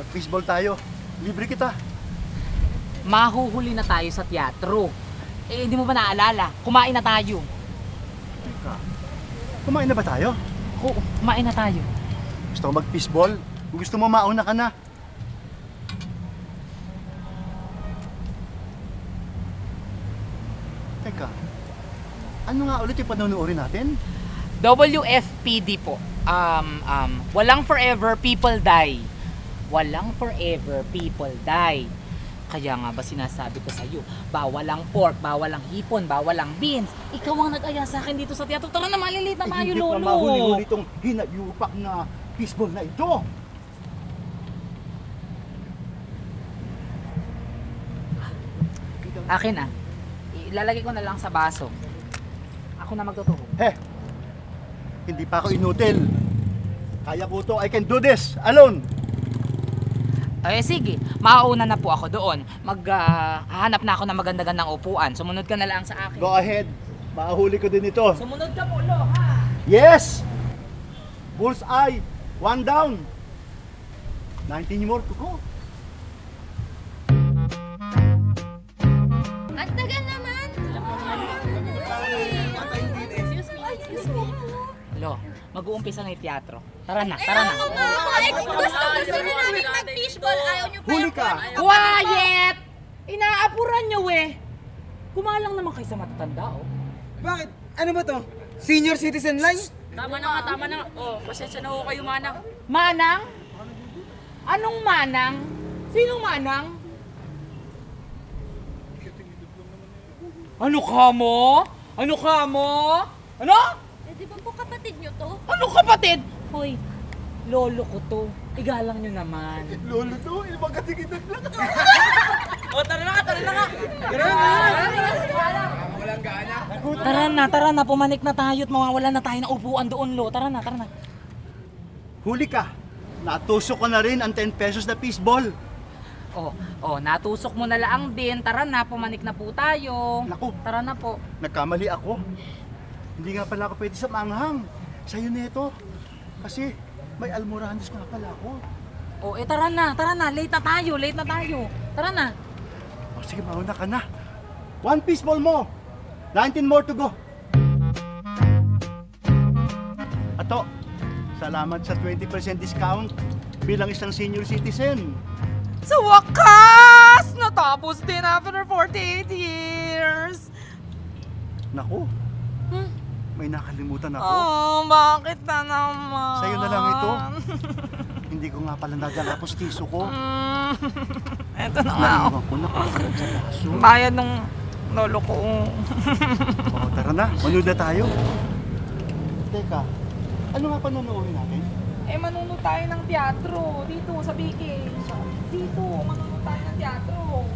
Mag-baseball tayo. Libre kita. Mahuhuli na tayo sa teatro. Eh, hindi mo ba naalala? Kumain na tayo. Teka, kumain na ba tayo? Oo, kumain na tayo. Gusto ko mag-baseball? Kung gusto mo, mauna ka na. Teka, ano nga ulit yung panonoodin natin? WFPD po. Walang forever, people die. Walang forever, people die. Kaya nga ba sinasabi ko sa'yo, bawal ang pork, bawal ang hipon, bawal ang beans. Ikaw ang nag-aya sa akin dito sa teatro. Tara na, maliliit na tayo, Hindi Lolo. pa mahuli-huli itong hinayupak na baseball na ito. Akin ah. Ilalagay ko na lang sa baso. Ako na magtutubo. Hindi pa ako inutil. Kaya ko to, I can do this alone. Eh sige, mauuna na po ako doon. Hahanap na ako ng maganda-gandang upuan. Sumunod ka na lang sa akin. Go ahead. Mahuli ko din ito. Sumunod ka po, Lo, ha? Yes! Bullseye! 1 down! 19 more to go. Ang tagal naman! Excuse me. Lo, mag-uumpisa na yung teatro. Tara na, tara na. Ay, gusto na namin mag-fishball. Ayaw nyo pa Huli ka! Quiet! Inaapuran nyo eh. Kumalang naman kayo sa matatanda, oh. Bakit? Ano ba to? Senior citizen line? Tama na nga, tama na nga. Oh, pasensya na ho kayo, manang. Manang? Anong manang? Sinong manang? Ano ka mo? Ano ka mo? Ano? Eh, di ba po kapatid nyo to? Ano kapatid? Hoy, lolo ko to. Igalang nyo naman. Lolo to, ibang katikitan lang. Oh, tara na nga, tara na nga. Tara na, pumanik na tayo at mawawala na tayo ng upuan doon, Lo. Tara na, tara na. Huli ka. Natusok ko na rin ang 10 pesos na baseball. Natusok mo na lang din. Tara na, pumanik na po tayo. Naku. Tara na po. Nagkamali ako. Hindi nga pala ako pwede sa manghang. Sa'yo na ito. Kasi may almoranis nga pala ako. Tara na. Late na tayo. Tara na. O sige, mauna ka na. 1 baseball mo. 19 more to go. Ato, salamat sa 20% discount bilang isang senior citizen. Sa wakas! Natapos din after 48 years! Naku, may nakalimutan ako. Oh, bakit na naman? Sa'yo na lang ito. Hindi ko nga pala nadala postiso ko. Eto na nga. Naiwan ko na pagkakas sa baso. Bayad ng lolo ko. O, tara na, manood na tayo. Teka, ano nga panonoodin natin? Manunod tayo ng teatro. Dito, sa Biki. Dito, manunod tayo ng teatro.